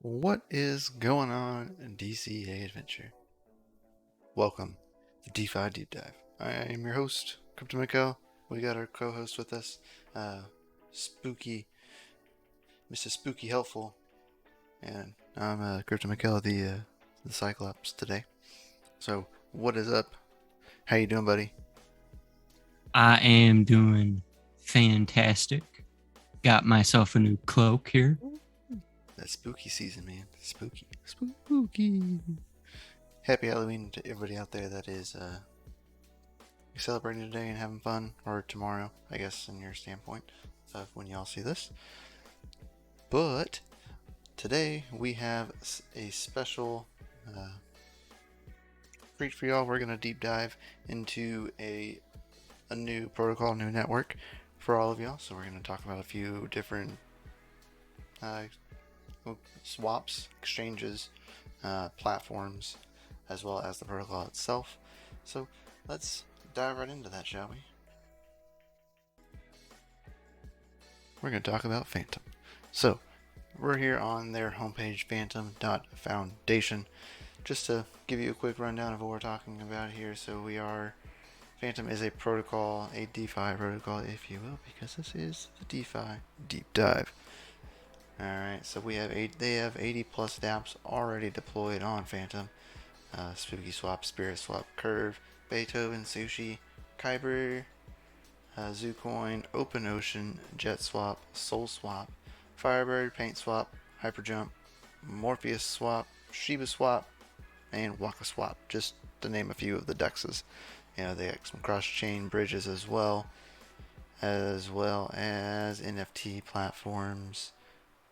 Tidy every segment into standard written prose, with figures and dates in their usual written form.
What is going on in DCA Adventure? Welcome to DeFi Deep Dive. I am your host, Crypto Mikkel. We got our co-host with us, Spooky, Mr. Spooky Helpful, and I'm Crypto Mikkel, the Cyclops today. So, what is up? How you doing, buddy? I am doing fantastic. Got myself a new cloak here. That spooky season, man. Spooky. Happy Halloween to everybody out there that is celebrating today and having fun, or tomorrow, I guess, in your standpoint of when y'all see this. But today we have a special treat for y'all. We're gonna deep dive into a new protocol, new network for all of y'all. So we're gonna talk about a few different swaps, exchanges, platforms, as well as the protocol itself. So let's dive right into that, shall we? We're going to talk about Fantom. So we're here on their homepage, fantom.foundation. Just to give you a quick rundown of what we're talking about here. So Fantom is a protocol, a DeFi protocol, if you will, because this is the DeFi deep dive. Alright, so they have 80 plus dApps already deployed on Fantom. Spooky Swap, Spirit Swap, Curve, Beethoven, Sushi, Kyber, Zoocoin, Open Ocean, Jet Swap, Soul Swap, Firebird, Paint Swap, Hyperjump, Morpheus Swap, Shiba Swap, and Waka Swap, just to name a few of the dexes. They got some cross-chain bridges as well as NFT platforms,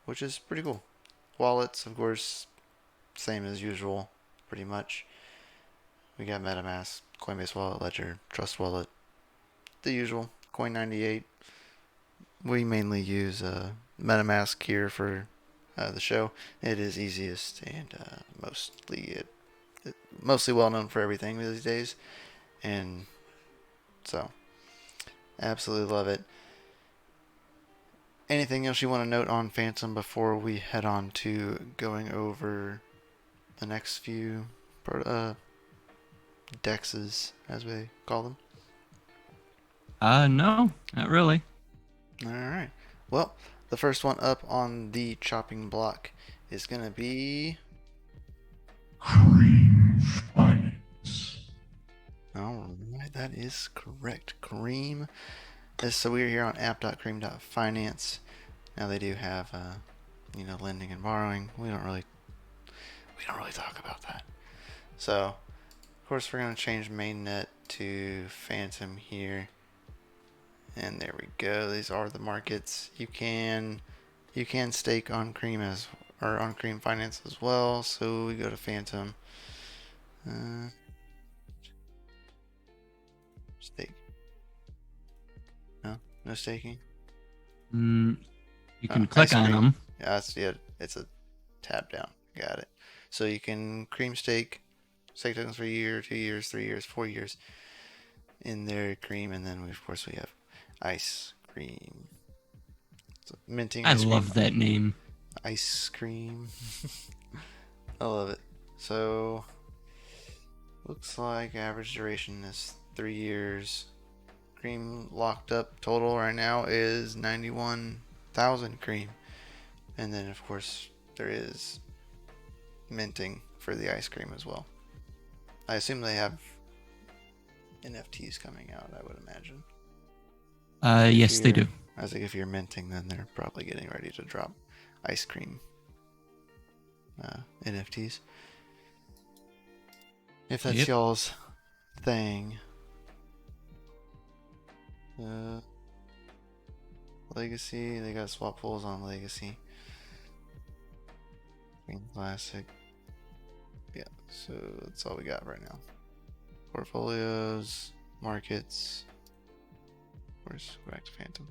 which is pretty cool. Wallets, of course, same as usual, pretty much. We got MetaMask, Coinbase Wallet, Ledger, Trust Wallet, the usual. Coin98. We mainly use MetaMask here for the show. It is easiest and mostly well known for everything these days, and so absolutely love it. Anything else you want to note on Fantom before we head on to going over the next few dexes, as we call them? No, not really. Alright. Well, the first one up on the chopping block is going to be Cream Finance. Alright, that is correct. Cream. So we are here on app.cream.finance. Now they do have lending and borrowing. We don't really talk about that. So of course we're going to change mainnet to Fantom here. And there we go. These are the markets. You can stake on Cream on Cream Finance as well. So we go to Fantom. Stake. No staking. You can click on them. Yeah, it's a tab down. Got it. So you can Cream stake tokens for a year, 2 years, 3 years, 4 years in their Cream, and then of course we have Ice Cream. Minting I ice cream. love that name. Ice cream. I love it. So looks like average duration is 3 years. Cream locked up total right now is 91,000 cream. And then of course there is minting for the ice cream as well. I assume they have NFTs coming out, I would imagine. Yes, they do. I think if you're minting, then they're probably getting ready to drop ice cream NFTs. If that's y'all's thing. Legacy, they got swap pools on Legacy. Green Classic. Yeah, so that's all we got right now. Portfolios, markets. Of course, go back to Fantom.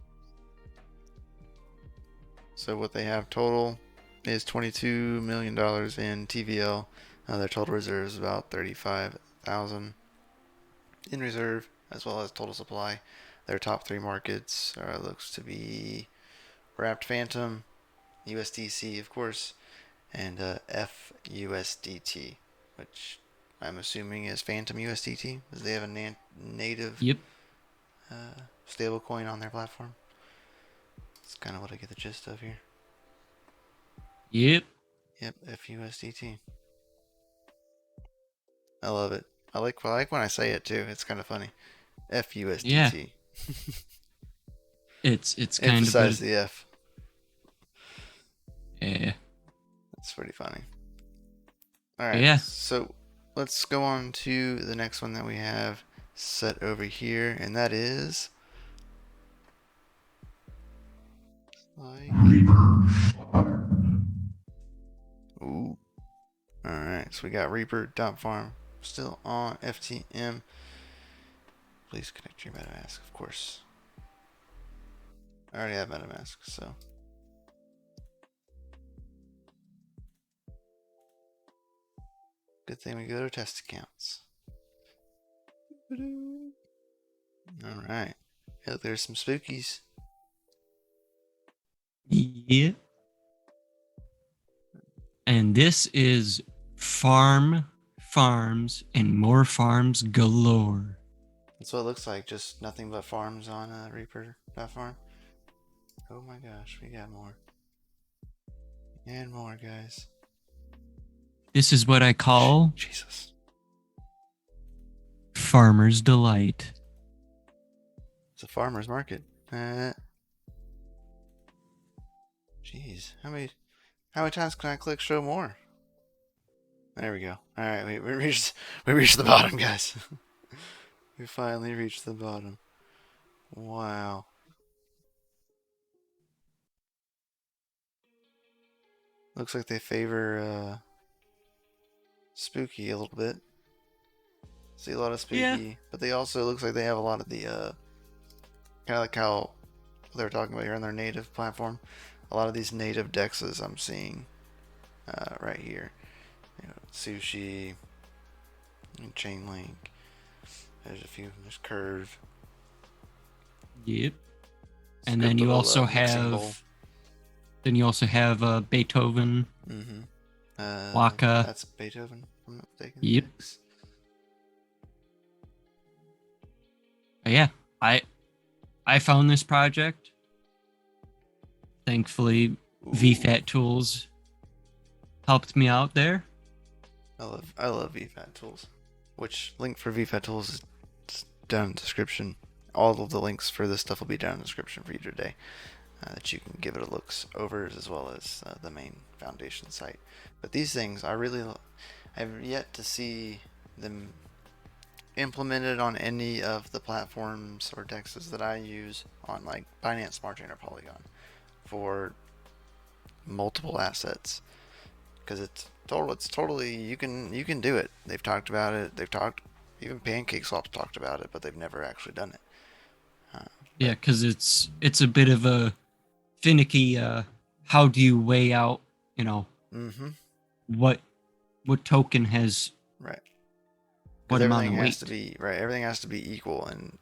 So what they have total is $22 million in TVL. Their total reserve is about 35,000 in reserve, as well as total supply. Their top 3 markets looks to be Wrapped Fantom, USDC, of course, and FUSDT, which I'm assuming is Fantom USDT, because they have a native Yep. stablecoin on their platform. That's kind of what I get the gist of here. Yep. Yep, FUSDT. I love it. I like when I say it too. It's kind of funny. FUSDT. Yeah. It's kind of Emphasize the F. yeah. That's pretty funny. All right. Yeah. So let's go on to the next one that we have set over here, and that is Reaper Farm. ooh. All right. So we got Reaper.farm still on FTM. Please connect your MetaMask, of course. I already have MetaMask, so. Good thing we go to test accounts. Alright. Look, there's some spookies. Yeah. And this is farms, and more farms galore. That's what it looks like. Just nothing but farms on Reaper.farm. Oh my gosh, we got more. And more, guys. This is what I call Jesus. Farmer's Delight. It's a farmer's market. Jeez. How many times can I click show more? There we go. Alright, we reached the bottom, guys. We finally reached the bottom. Wow. Looks like they favor spooky a little bit. See a lot of spooky, Yeah. but they also looks like they have a lot of the kind of like how they were talking about here on their native platform. A lot of these native dexes I'm seeing right here. You know, sushi and chain link. There's a few. There's curve. Yep. It's a And good then you little, also mixing bowl. have Beethoven. Mm-hmm. Waka. That's Beethoven, if I'm not mistaken. Yep. Dex. But yeah, I found this project. Thankfully, Ooh. VFAT Tools helped me out there. I love VFAT Tools. Which link for VFAT Tools is down in the description. All of the links for this stuff will be down in the description for you today. That you can give it a look over, as well as the main foundation site. But these things, I've yet to see them implemented on any of the platforms or dexes that I use on like Binance Smart Chain or Polygon for multiple assets, because it's totally you can do it. They've talked about it. Even PancakeSwap's talked about it, but they've never actually done it. Yeah, because it's a bit of a finicky. How do you weigh out? Mm-hmm. What token has Right. what amount of everything weight? has to be right. Everything has to be equal in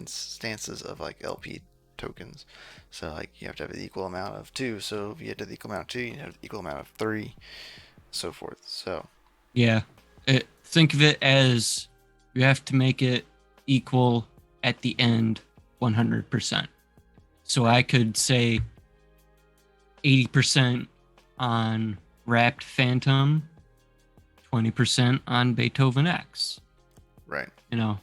stances of like LP tokens. So like you have to have the equal amount of 2. So if you have the equal amount of 2, you have the equal amount of 3, so forth. So Yeah, think of it as you have to make it equal at the end, 100%. So I could say 80% on Wrapped Fantom, 20% on Beethoven X. right. And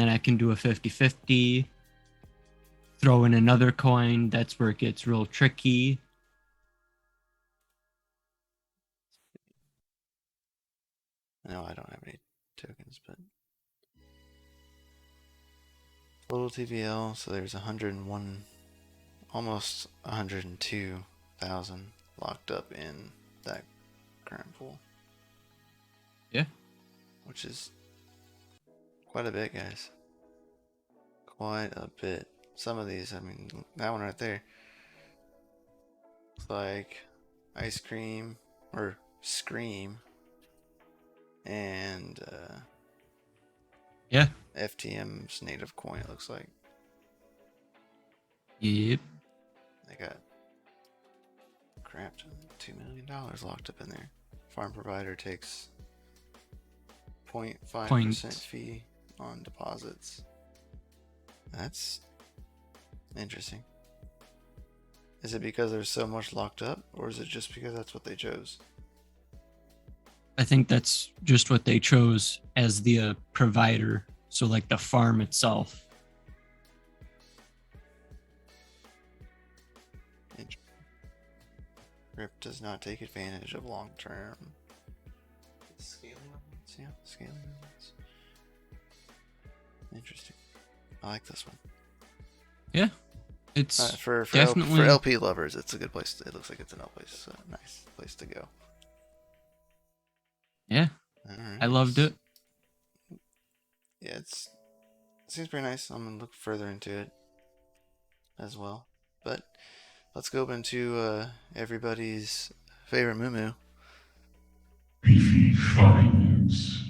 then I can do a 50-50, throw in another coin. That's where it gets real tricky. No, I don't have any tokens, but total TVL. So there's 101, almost 102,000 locked up in that current pool. Yeah. Which is quite a bit, guys. Quite a bit. Some of these, I mean, that one right there. Looks like ice cream or scream. And Yeah. FTM's native coin, it looks like. Yep. They got crap. $2 million locked up in there. Farm provider takes 0.5% fee on deposits. That's interesting. Is it because there's so much locked up, or is it just because that's what they chose? I think that's just what they chose as the provider. So, like the farm itself. Rip does not take advantage of long-term scaling elements. Yeah, scaling elements. Interesting. I like this one. Yeah, it's for definitely for LP lovers. It's a good place. It looks like it's an nice place to go. Yeah, right. I loved it. Yeah, it seems pretty nice. I'm gonna look further into it as well. But let's go into everybody's favorite Moo. Beefy Finance.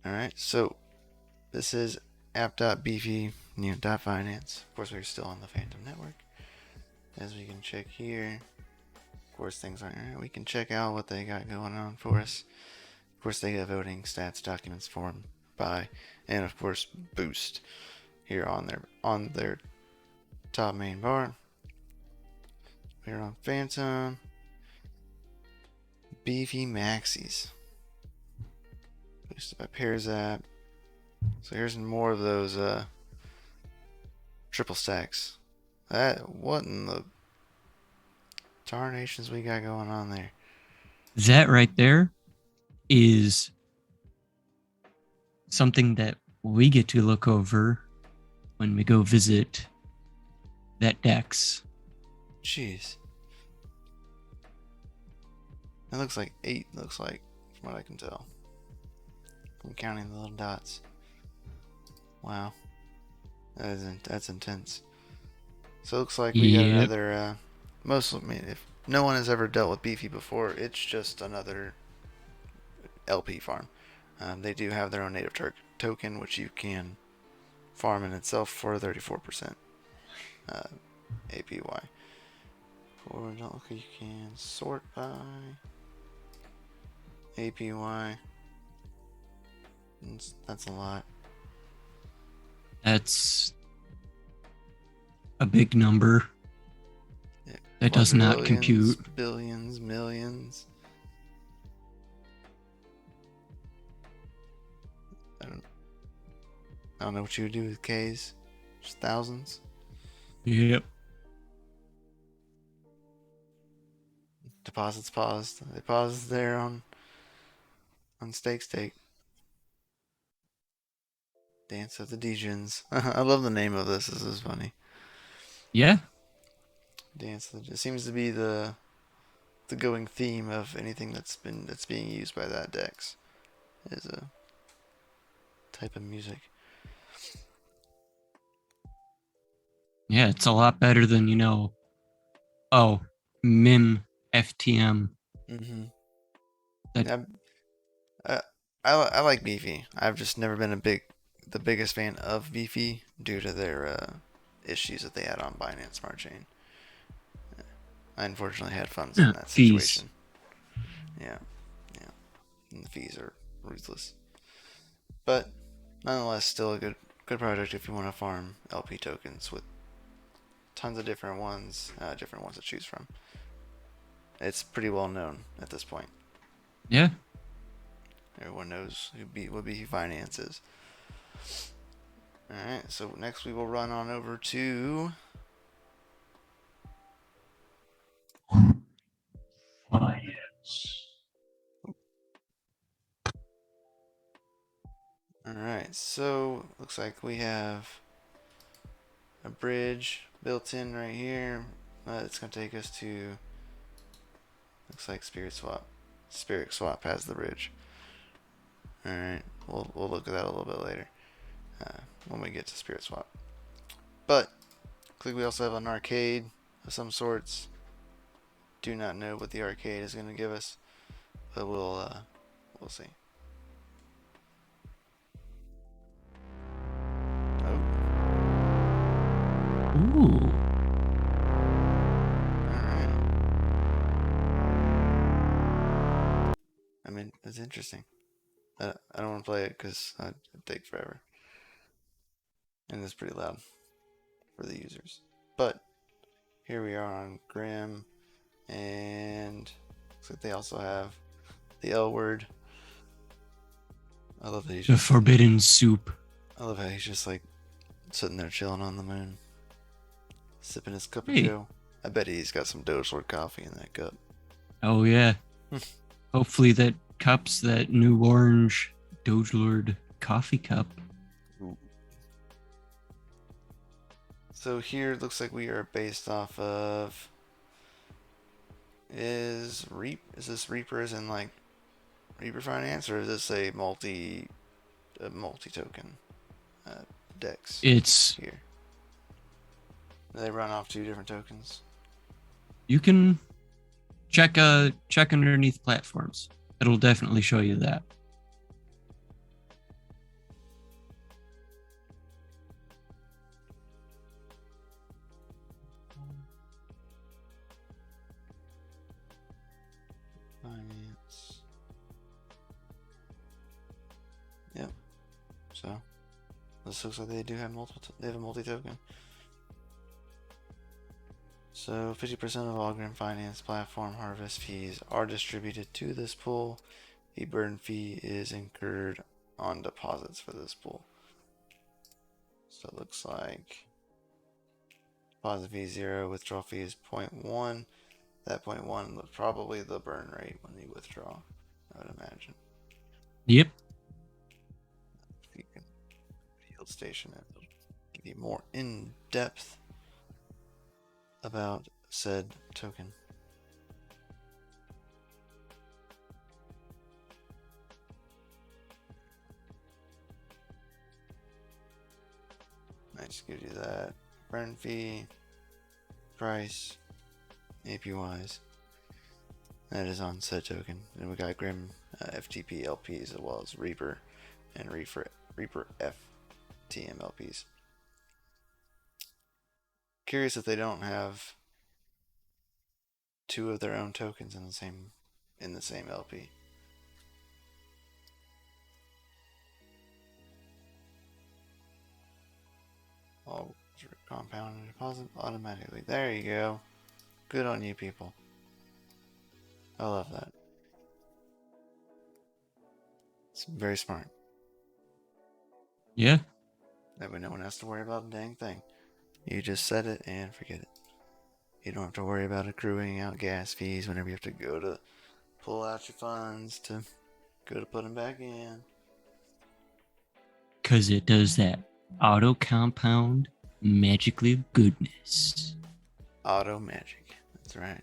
Alright, so this is app.beefy.finance. Of course, we're still on the Fantom network. As we can check here, of course, things aren't right. We can check out what they got going on for us. Of course, they have voting, stats, documents, form, buy, and of course, boost here on their top main bar. We're on Fantom. Beefy Maxis. Boosted by Pairs app. So here's more of those triple stacks. What in the tarnations we got going on there? That right there is something that we get to look over when we go visit that DEX. Jeez. It looks like 8, from what I can tell. From counting the little dots. Wow. That's intense. So it looks like we got another, if no one has ever dealt with Beefy before, it's just another LP farm. They do have their own native token, which you can farm in itself for 34% APY. Or you can sort by APY. That's a lot. That's a big number. Yeah, that does not compute. Billions, millions. I don't know what you would do with K's. Just thousands. Yep. Deposits paused. They paused there on stake. Dance of the Degens. I love the name of this. This is funny. Yeah. Dance of the... It seems to be the going theme of anything that's being used by that DEX. Is a type of music. Yeah, it's a lot better than, MIM FTM. Mm-hmm. That I like Beefy. I've just never been the biggest fan of Beefy due to their issues that they had on Binance Smart Chain. I unfortunately had funds in that situation. Yeah. And the fees are ruthless. But nonetheless, still a good project if you want to farm LP tokens with tons of different ones to choose from. It's pretty well known at this point. Yeah. Everyone knows what Beefy Finance is. Alright, so next we will run on over to Finance. Alright, so looks like we have a bridge built in right here. It's going to take us to, looks like Spirit Swap. Spirit Swap has the bridge. Alright, we'll look at that a little bit later when we get to Spirit Swap. But looks like we also have an arcade of some sorts. Do not know what the arcade is going to give us, but we'll see. Ooh. Alright. interesting. I don't want to play it because it'd take forever. And it's pretty loud for the users. But here we are on Grim, and looks like they also have the L word. I love that he's The just forbidden soup. I love how he's just like sitting there chilling on the moon, sipping his cup Hey. of joe. I bet he's got some Doge Lord coffee in that cup. Oh yeah. Hopefully that cup's that new orange Doge Lord coffee cup. So here it looks like we are based off of is this Reaper as in like Reaper Finance, or is this a multi token DEX It's here? Do they run off 2 different tokens? you can check underneath platforms. It'll definitely show you that. Finance. Yep. So this looks like they do have they have a multi-token. So 50% of all Grim Finance platform harvest fees are distributed to this pool. A burn fee is incurred on deposits for this pool. So it looks like deposit fee 0, withdrawal fee is 0.1. That 0.1 was probably the burn rate when you withdraw, I would imagine. Yep. If you can field station it, it'll give you more in-depth about said token. Nice, gives you that burn fee, price, APYs. That is on said token. And we got Grim FTP LPs as well as Reaper and Reaper FTM LPs. Curious if they don't have 2 of their own tokens in the same LP. All compound and deposit automatically. There you go. Good on you, people. I love that. It's very smart. Yeah. That way no one has to worry about a dang thing. You just set it and forget it. You don't have to worry about accruing out gas fees whenever you have to go to pull out your funds to go to put them back in. Because it does that auto compound magically of goodness. Auto magic. That's right.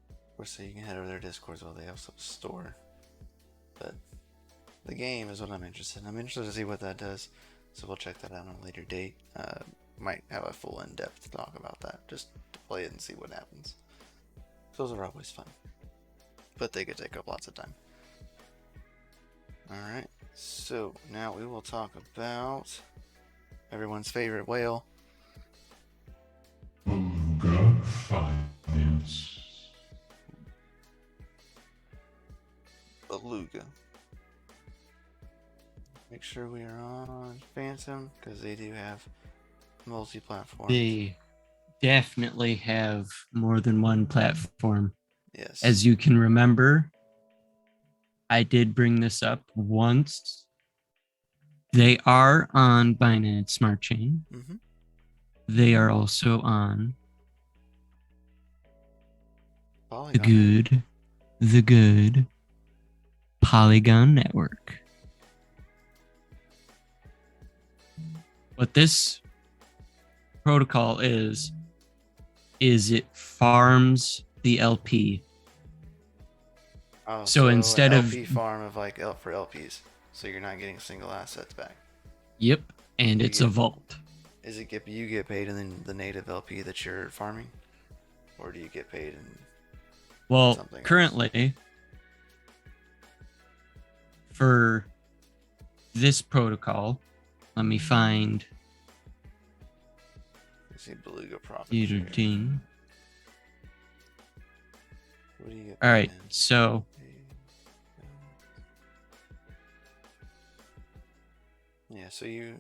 Of course, so you can head over their Discord as well. They also have a store. But the game is what I'm interested in. I'm interested to see what that does. So we'll check that out on a later date. Might have a full in-depth talk about that. Just to play it and see what happens. Those are always fun. But they could take up lots of time. Alright. So now we will talk about everyone's favorite whale. Beluga Finance. Beluga. Make sure we are on Fantom because they do have multi-platform. They definitely have more than one platform. Yes. As you can remember, I did bring this up once. They are on Binance Smart Chain. Mm-hmm. They are also on Polygon. the good Polygon Network. What this protocol is it farms the LP. Oh, So instead an of- LP farm of like for LPs, so you're not getting single assets back. Yep, and it's a Yeah. vault. Is it you get paid in the native LP that you're farming, or do you get paid in? Well, Something else. currently, for this protocol, let me find Let's see, Beluga profit. user share. team. What do you get? All right, paid in? so Yeah, so you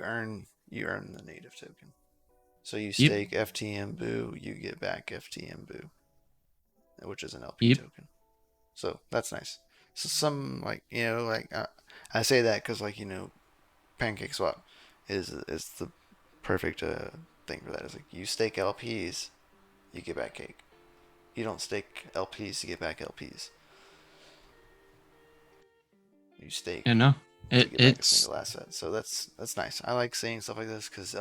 earn the native token. So you Yep. stake FTM Boo, you get back FTM Boo, which is an LP Yep. token. So that's nice. So some I say that because Pancake Swap is the perfect thing for that. Is like you stake LPs, you get back cake. You don't stake LPs to get back LPs. You stake You know, to get back a it's single asset. So that's nice. I like seeing stuff like this because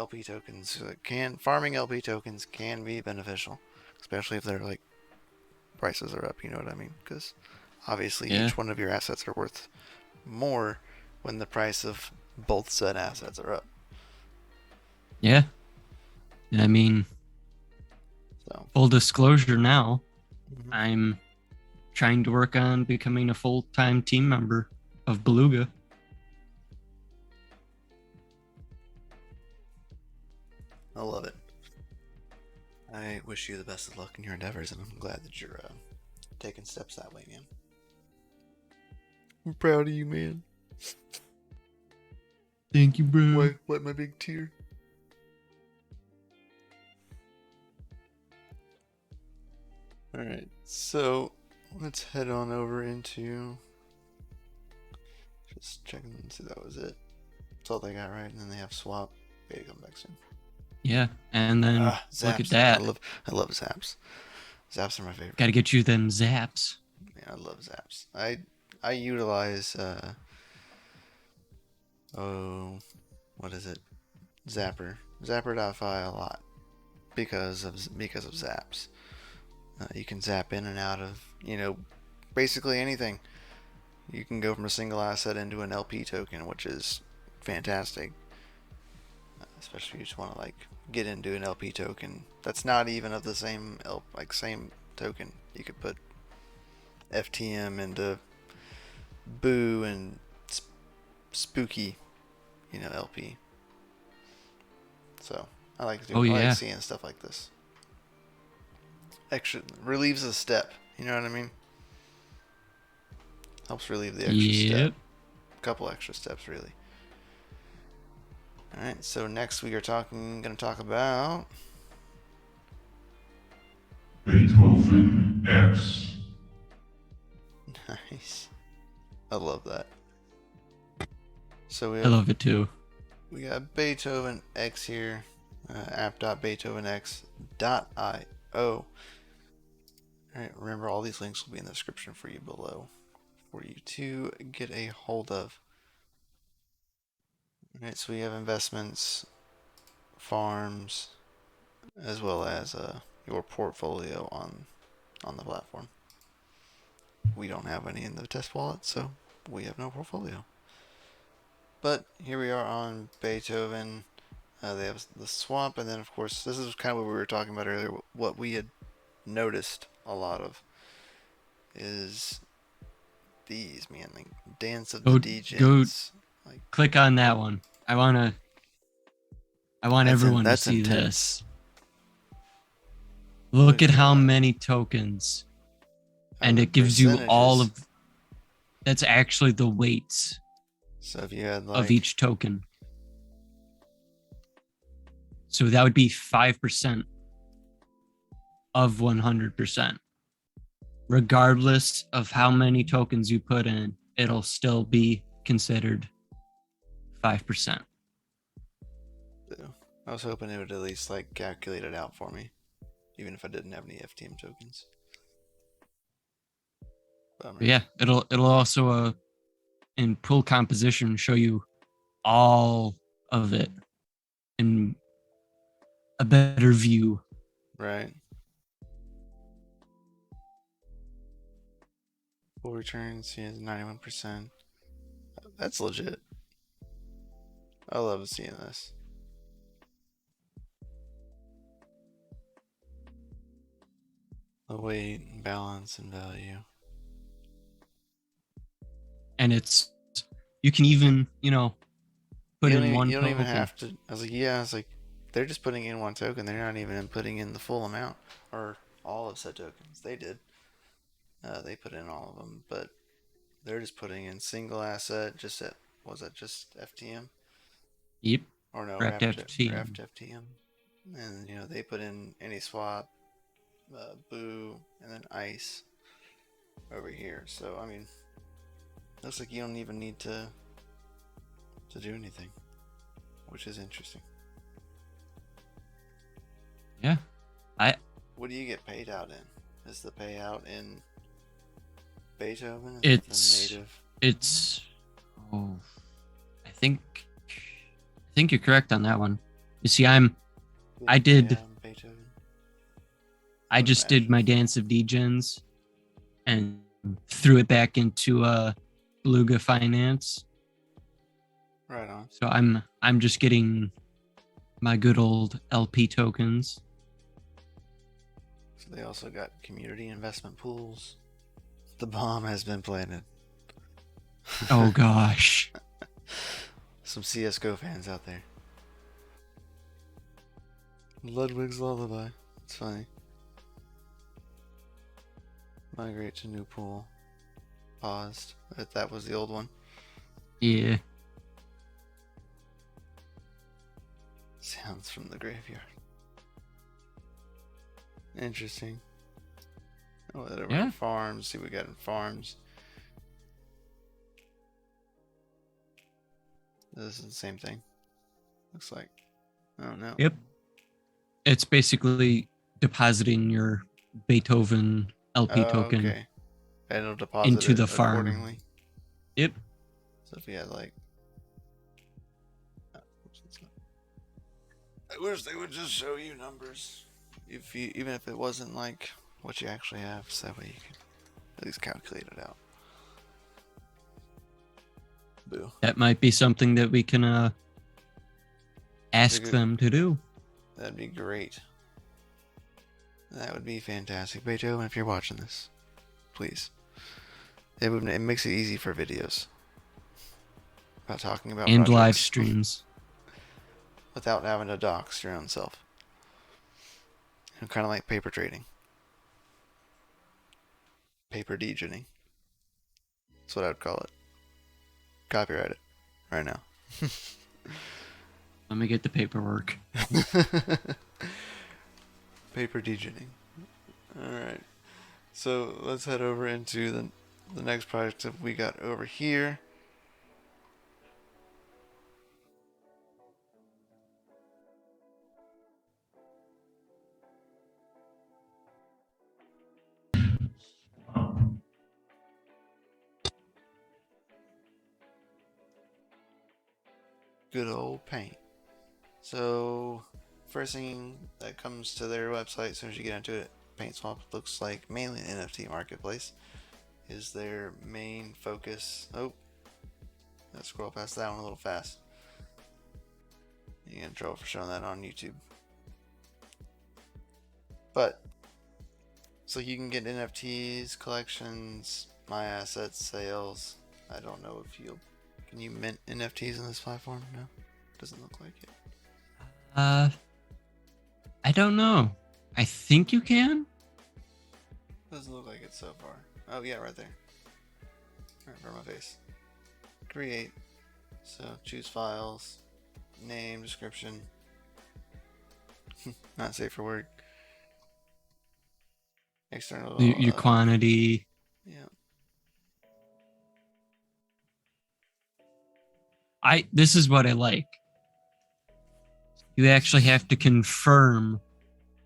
farming LP tokens can be beneficial, especially if they're like prices are up. You know what I mean? Because obviously yeah, each one of your assets are worth more when the price of both said assets are up. yeah. And I mean, So full disclosure now, mhm. I'm trying to work on becoming a full-time team member of Beluga. I love it. I wish you the best of luck in your endeavors, and I'm glad that you're taking steps that way, man. I'm proud of you, man. Thank you, bro. Wipe my big tear. Alright, so let's head on over into just checking and see that was it. That's all they got right, and then they have swap. Beta come back soon. Yeah, and then look at Zaps. that. I love Zaps. Zaps are my favorite. Got to get you them zaps. Yeah, I love Zaps. I utilize what is it? Zapper.fi a lot because of Zaps. You can zap in and out of basically anything. You can go from a single asset into an LP token, which is fantastic. Especially if you just want to get into an LP token that's not even of the same token. You could put FTM into Boo and Spooky, LP. So Oh I like yeah. seeing stuff like this. Extra relieves a step. You know what I mean? Helps relieve the extra step. Yep. A couple extra steps, really. All right. So next we are going to talk about Beethoven X. nice. I love that. So I love it too. we got Beethoven X here, app.beethovenx.io. Alright, remember all these links will be in the description for you below for you to get a hold of. Alright, so we have investments, farms, as well as your portfolio on the platform. We don't have any in the test wallet, so we have no portfolio. But here we are on Beethoven. They have the swamp, and then of course this is kind of what we were talking about earlier. What we had noticed a lot of is these, man, like Dance of the Go Degens. Like click on that one. I want everyone to that's see intense. this. Look What at is how that? many tokens. Oh, And the it gives you all percentages. of that's actually the weights So if you had of each token. So that would be 5% of 100%. Regardless of how many tokens you put in, it'll still be considered 5%. I was hoping it would at least calculate it out for me, even if I didn't have any FTM tokens. Bummer. Yeah, it'll also in pool composition show you all of it in a better view. Right. Full returns, yeah, 91%. That's legit. I love seeing this. The weight, balance, and value. And it's you can even, put in You one don't even token. have to. I was like, they're just putting in one token. They're not even putting in the full amount or all of said tokens. They did. They put in all of them, but they're just putting in single asset. Was that just FTM? Yep. or no, Wrapped FTM. Wrapped FTM, and you know they put in AnySwap, Boo, and then Ice over here. So I mean, looks like you don't even need to do anything, which is interesting. Yeah. What do you get paid out in? Is the payout in Beethoven? It's oh, I think you're correct on that one. You see, I just did my Dance of Degens and threw it back into Beluga Finance. Right on. So I'm just getting my good old LP tokens. So they also got community investment pools. The bomb has been planted. Oh gosh. Some CSGO fans out there. Ludwig's Lullaby. It's funny. Migrate to new pool. Paused. That was the old one. Yeah. Sounds from the graveyard. Interesting. Oh, that over in farms. See what we got in farms. This is the same thing. Looks like. Oh no. Yep. It's basically depositing your Beethoven LP token okay. And it'll deposit into it the farm. accordingly. Yep. So if you had like, I wish they would just show you numbers. Even if it wasn't like what you actually have, so that way you can at least calculate it out. Boo. That might be something that we can ask them to do. That'd be great. That would be fantastic. Beethoven, if you're watching this, please. It makes it easy for videos. About talking about and projects. Live streams. Without having to dox your own self. Kind of like paper trading. Paper degening. That's what I would call it. Copyright it right now. Let me get the paperwork. Paper degening. Alright. So let's head over into the next project that we got over here. Good old paint. So first thing that comes to their website as soon as you get into it, PaintSwap looks like mainly an NFT marketplace is their main focus. Oh, let's scroll past that one a little fast. You get in trouble for showing that on YouTube. But so you can get NFTs, collections, my assets, sales. I don't know if you'll. Can you mint NFTs on this platform? No, doesn't look like it. I don't know. I think you can. Doesn't look like it so far. Oh yeah, right there. Right in front of my face. Create. So choose files, name, description. Not safe for work. External. Your quantity. Yeah. This is what I like. You actually have to confirm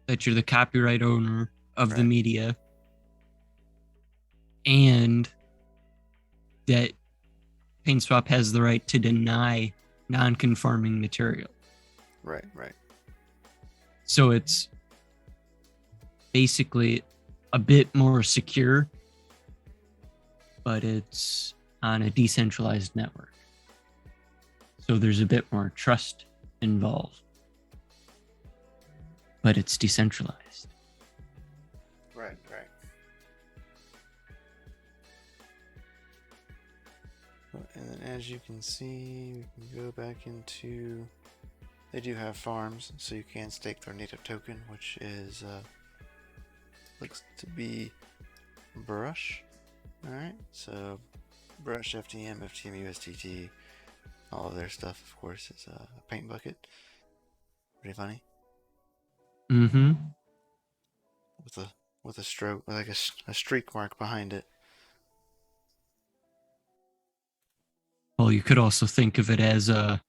that you're the copyright owner of the media and that PaintSwap has the right to deny non-conforming material. Right. So it's basically a bit more secure, but it's on a decentralized network. So there's a bit more trust involved. But it's decentralized. Right. And then as you can see, we can go back into. They do have farms, so you can stake their native token, which is looks to be Brush. All right, so Brush FTM, FTM USDT, all of their stuff, of course, is a paint bucket. Pretty funny. Mm-hmm. With a stroke, like a streak mark behind it. Well, you could also think of it as a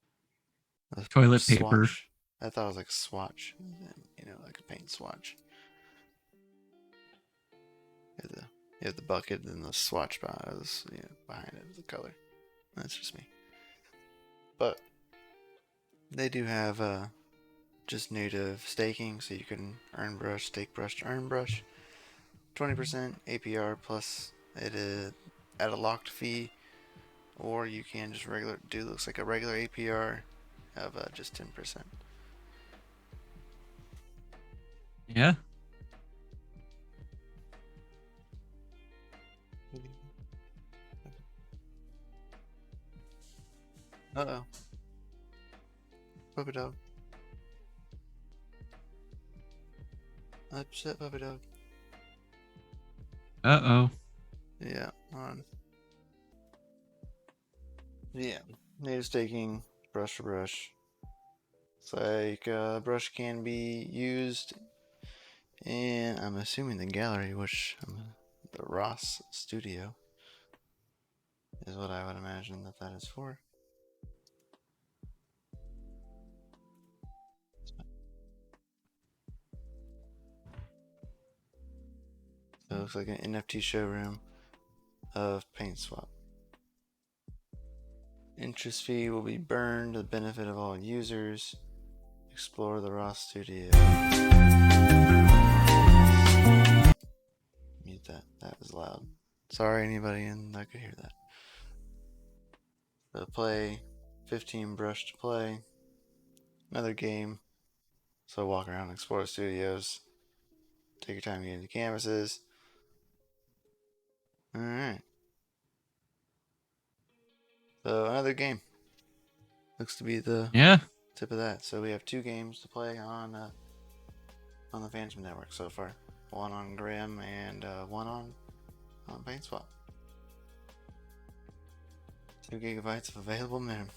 toilet paper. Swatch. I thought it was like swatch, like a paint swatch. You have the bucket and the swatch behind it, the color. That's just me. But they do have just native staking, so you can earn brush, stake brush, earn brush. 20% APR plus it at a locked fee, or you can just looks like a regular APR of just 10%. Yeah. Uh-oh. Puppy dog. Upset puppy dog. Uh-oh. Yeah, on. Yeah, native staking, brush to brush. It's like brush can be used in, I'm assuming, the gallery, which the Ross studio is what I would imagine that is for. So it looks like an NFT showroom of PaintSwap. Interest fee will be burned to the benefit of all users. Explore the Ross studio. Mute that. That was loud. Sorry, anybody that could hear that. So play 15 brush to play. Another game. So walk around, explore the studios. Take your time getting to canvases. Alright. So another game. Looks to be the tip of that. So we have 2 games to play on the Fantom network so far. One on Grim and one on PaintSwap. 2 gigabytes of available minimum.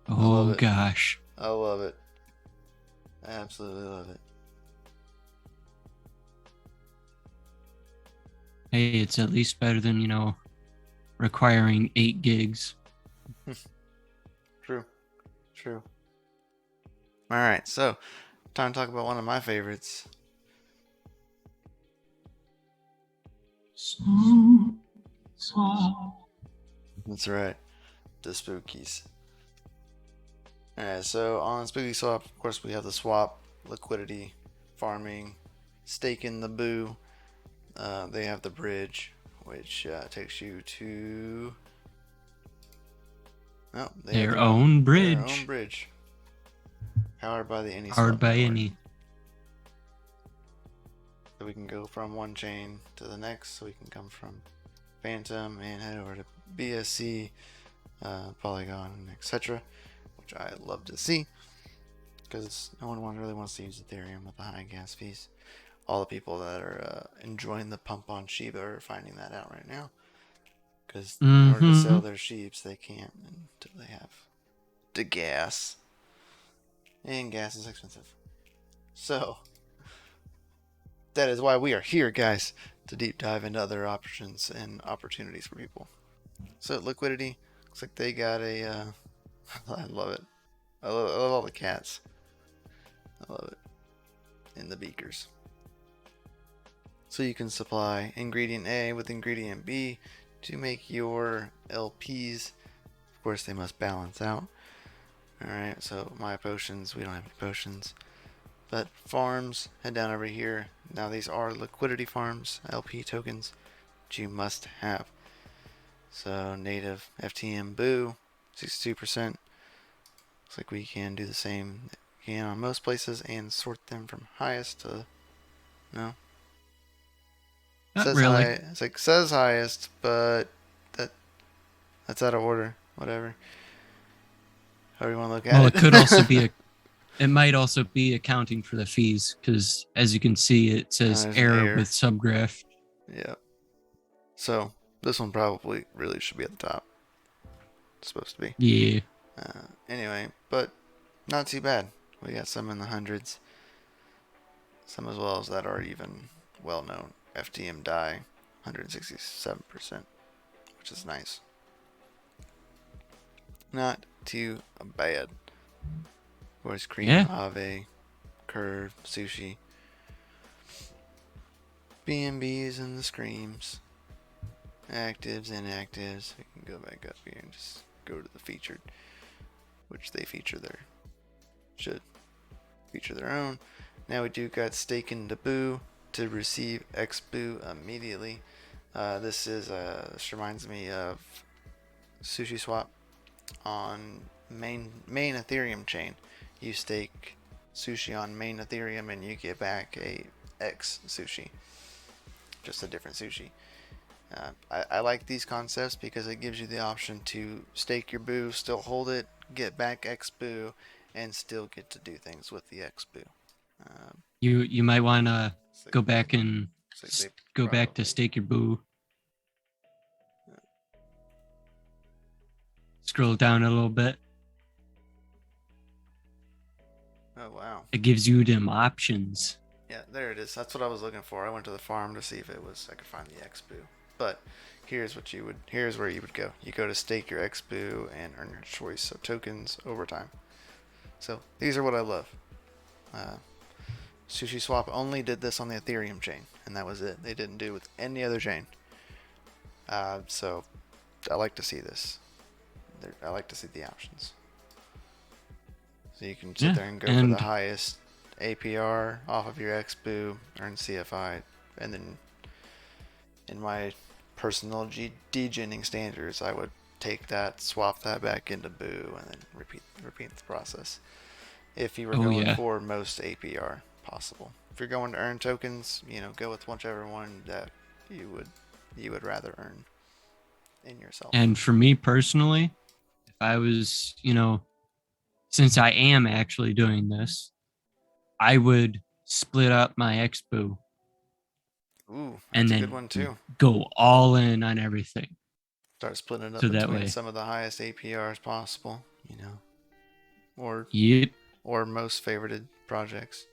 Oh gosh. I love it. I absolutely love it. Hey, it's at least better than, requiring 8 gigs. True. Alright, so time to talk about one of my favorites. That's right. The Spookies. Alright, so on Spooky Swap, of course, we have the swap, liquidity, farming, staking the boo. They have the bridge, which takes you to their own bridge. Their own bridge. Powered by the Any. Powered by Any. So we can go from one chain to the next. So we can come from Fantom and head over to BSC, Polygon, etc. Which I love to see, because no one really wants to use Ethereum with the high gas fees. All the people that are enjoying the pump on Shiba are finding that out right now. Because in order to sell their sheeps, they can't until they have the gas. And gas is expensive. So, that is why we are here, guys, to deep dive into other options and opportunities for people. So, liquidity, looks like they got a, I love it. I love all the cats. I love it. And the beakers. So you can supply ingredient A with ingredient B to make your LPs. Of course, they must balance out. Alright, so my potions, we don't have any potions. But farms, head down over here. Now these are liquidity farms, LP tokens, that you must have. So native FTM Boo, 62%. Looks like we can do the same again on most places and sort them from highest to no. Not Says really. It's like says highest, but that's out of order. Whatever. However you want to look at it. Well, it could also be it might also be accounting for the fees, because as you can see, it says error with subgraph. Yeah. So this one probably really should be at the top. It's supposed to be. Yeah. Anyway, but not too bad. We got some in the hundreds. Some as well as that are even well known. FTM die, 167%, which is nice. Not too bad. Of course, cream, Yeah. ave, curve, sushi, BNBs and the screams, actives, inactives. We can go back up here and just go to the featured, which they feature their should feature their own. Now we do got stake into Boo to receive XBoo immediately. This reminds me of Sushi Swap on main Ethereum chain. You stake sushi on main Ethereum and you get back a X sushi, just a different sushi. I like these concepts because it gives you the option to stake your Boo, still hold it, get back X Boo, and still get to do things with the X Boo. You might want to So go back and they go back to probably- stake your Boo. Scroll down a little bit. Oh wow. It gives you them options. Yeah, there it is. That's what I was looking for. I went to the farm to see if I could find the XBoo. But here's where you would go. You go to stake your XBoo and earn your choice of tokens over time. So these are what I love. Sushi Swap only did this on the Ethereum chain, and that was it. They didn't do it with any other chain. So I like to see this. I like to see the options. So you can sit there and go for the highest APR off of your XBoo, earn CFI, and then in my personal degening standards, I would take that, swap that back into Boo, and then repeat the process. If you were going for most APR possible. If you're going to earn tokens, go with whichever one that you would rather earn in yourself. And for me personally, if I was, since I am actually doing this, I would split up my XBoo. Ooh, that's and a then good one too. Go all in on everything. Start splitting it up So that between way- some of the highest APRs possible, or Yep. or most favorited projects.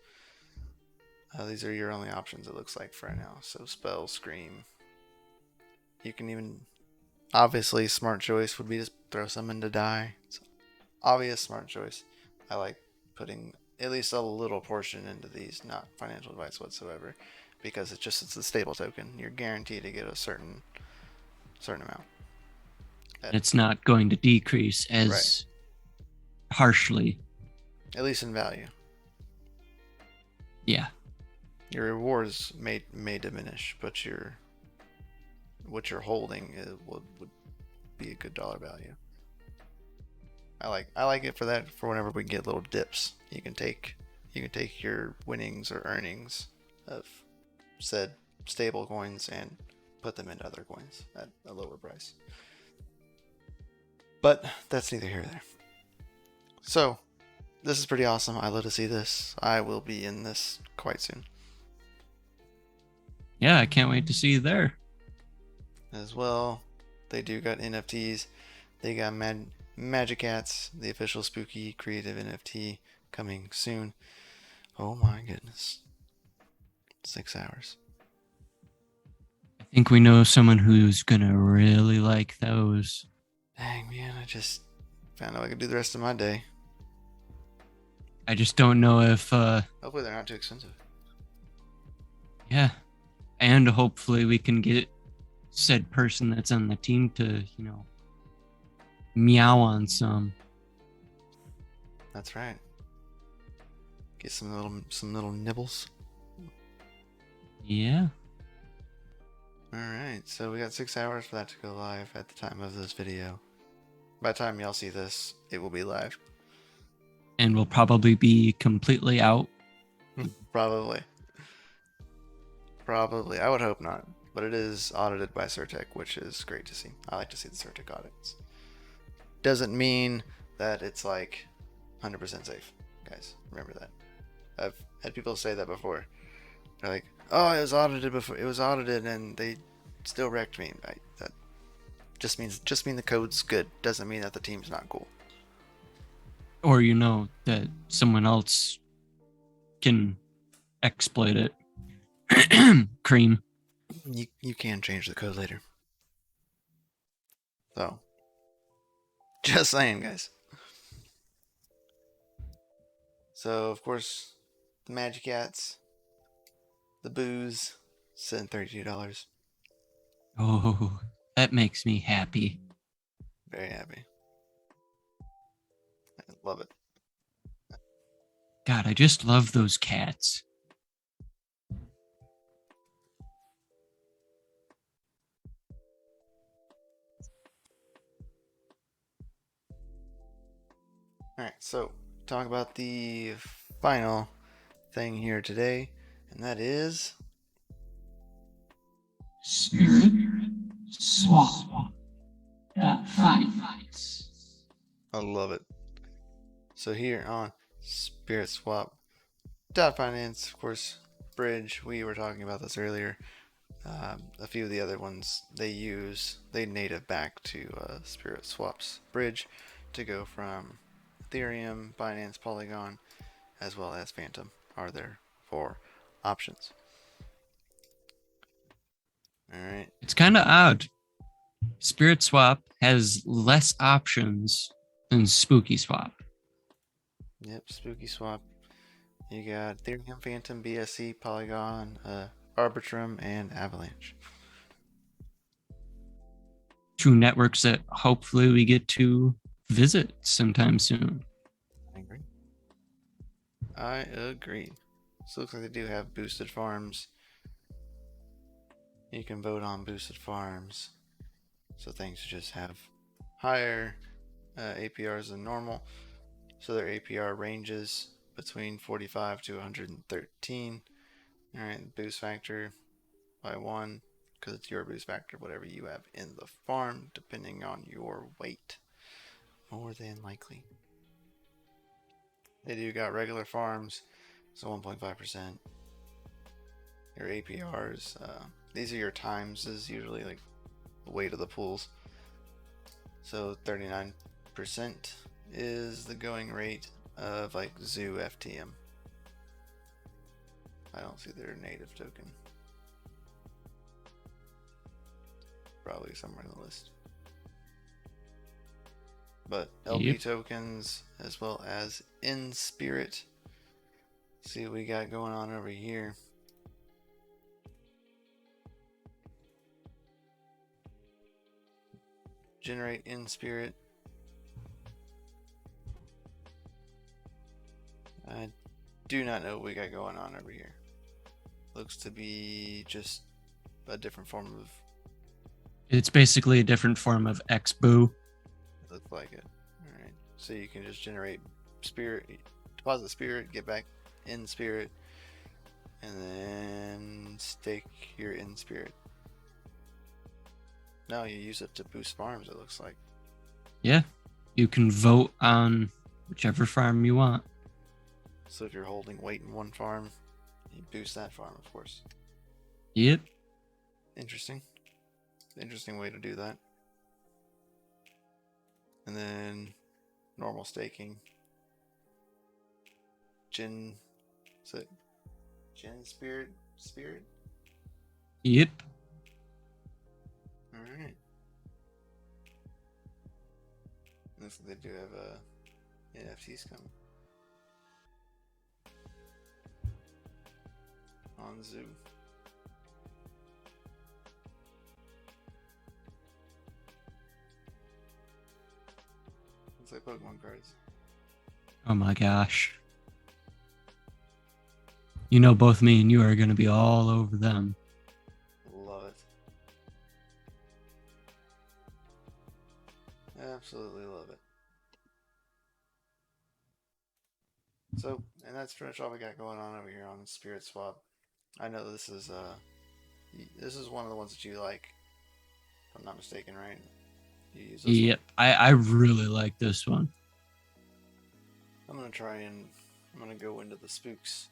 These are your only options, it looks like, for right now. So spell, scream. You can even, obviously, smart choice would be to throw some into die. It's obvious smart choice. I like putting at least a little portion into these, not financial advice whatsoever, because it's a stable token. You're guaranteed to get a certain amount. It's not going to decrease as harshly. At least in value. Yeah. Your rewards may diminish, but what you're holding would be a good dollar value. I like it for that, for whenever we get little dips. You can take your winnings or earnings of said stable coins and put them into other coins at a lower price. But that's neither here nor there. So this is pretty awesome. I love to see this. I will be in this quite soon. Yeah, I can't wait to see you there. As well, they do got NFTs. They got Magic Cats, the official spooky creative NFT, coming soon. Oh my goodness. 6 hours. I think we know someone who's gonna really like those. Dang, man, I just found out I could do the rest of my day. I just don't know if Hopefully they're not too expensive. yeah. And hopefully we can get said person that's on the team to, meow on some. That's right. Get some little nibbles. Yeah. Alright, so we got 6 hours for that to go live at the time of this video. By the time y'all see this, it will be live. And we'll probably be completely out. Probably. I would hope not. But it is audited by Certec, which is great to see. I like to see the Certec audits. Doesn't mean that it's like 100% safe, guys. Remember that. I've had people say that before. They're like, "Oh, it was audited before. It was audited, and they still wrecked me." Just mean the code's good. Doesn't mean that the team's not cool. Or you know that someone else can exploit it. Cream. You can change the code later. So, just saying, guys. So, of course, the Magic Cats, the booze, sitting $32. Oh, that makes me happy. Very happy. I love it. God, I just love those cats. Alright, so talk about the final thing here today, and that is Spirit Swap. Finance. I love it. So here on Spirit Swap Finance, of course, Bridge. We were talking about this earlier. A few of the other ones they native back to Spirit Swap's Bridge to go from Ethereum, Binance, Polygon, as well as Fantom are there for options. All right. It's kind of odd. Spirit Swap has less options than Spooky Swap. Yep, Spooky Swap. You got Ethereum, Fantom, BSC, Polygon, Arbitrum, and Avalanche. 2 networks that hopefully we get to visit sometime soon. I agree. So it looks like they do have boosted farms. You can vote on boosted farms. So things just have higher APRs than normal. So their APR ranges between 45 to 113. Alright, boost factor by 1, because it's your boost factor, whatever you have in the farm, depending on your weight. More than likely. They do got regular farms, so 1.5%. Your APRs, these are your times, is usually like the weight of the pools. So 39% is the going rate of like Zoo FTM. I don't see their native token. Probably somewhere in the list. But LP tokens as well as in spirit. See what we got going on over here. Generate in spirit. I do not know what we got going on over here. Looks to be just a different form of. It's basically a different form of XBoo. Looks like it. Alright. So you can just generate spirit, deposit spirit, get back in spirit, and then stake your in spirit. No, you use it to boost farms, it looks like. Yeah, you can vote on whichever farm you want. So if you're holding weight in one farm, you boost that farm, of course. Yep. Interesting. Interesting way to do that. And then normal staking. Is it Gen Spirit? Yep. Alright. Looks like they do have NFTs coming. On Zoo. Looks like Pokemon cards. Oh my gosh. You know, both me and you are going to be all over them. Love it. Absolutely love it. So, and that's pretty much all we got going on over here on Spirit Swap. I know this is one of the ones that you like, if I'm not mistaken, right? You use this Yep, I really like this one. one. I'm gonna go into the spooks.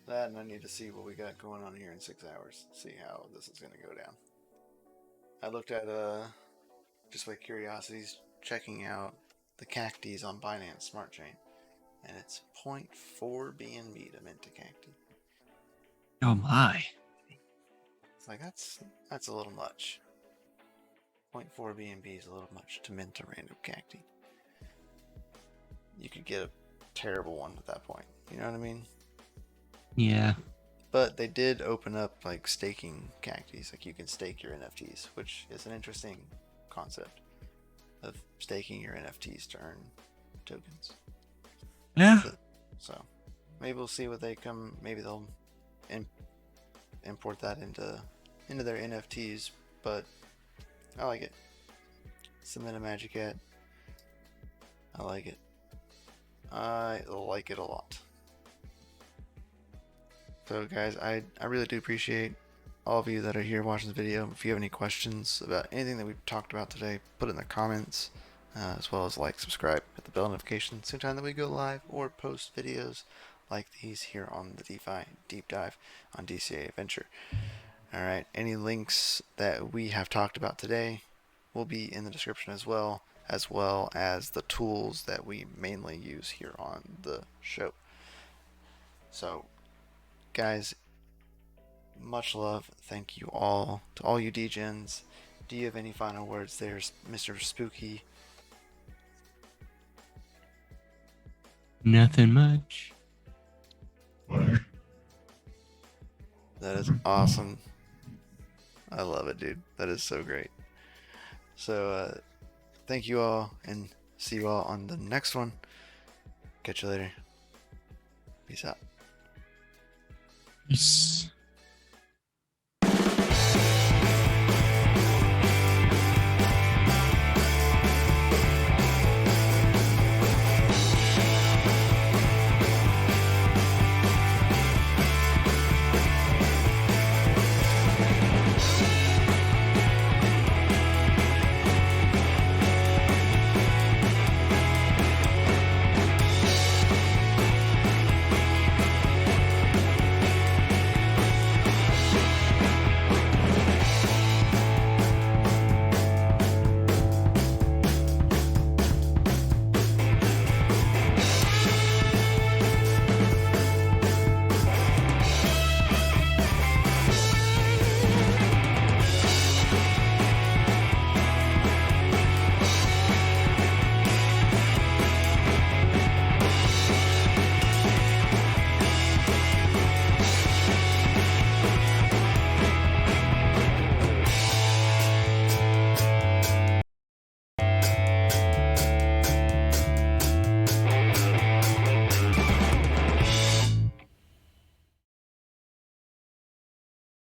That, and I need to see what we got going on here in 6 hours. See how this is gonna go down. I looked at just by curiosities, checking out the cacties on Binance Smart Chain, and it's 0.4 BNB to mint a cacti. Oh my. It's like that's a little much. 0.4 BNB is a little much to mint a random cacti. You could get a terrible one at that point. You know what I mean? Yeah. But they did open up like staking cactis. Like you can stake your NFTs, which is an interesting concept of staking your NFTs to earn tokens. Yeah. So maybe we'll see what they come. Maybe they'll import that into their NFTs. But I like it. Submit a Magic Cat. I like it. I like it a lot. So guys, I really do appreciate all of you that are here watching this video. If you have any questions about anything that we've talked about today, put it in the comments, as well as like, subscribe, hit the bell notification same time that we go live or post videos like these here on the DeFi Deep Dive on DCA Adventure. Alright, any links that we have talked about today will be in the description as well as the tools that we mainly use here on the show. So guys, much love. Thank you all to all you DGens. Do you have any final words there, Mr. Spooky? Nothing much. Flash. That is awesome. I love it, dude. That is so great. So thank you all, and see you all on the next one. Catch you later. Peace out. Peace.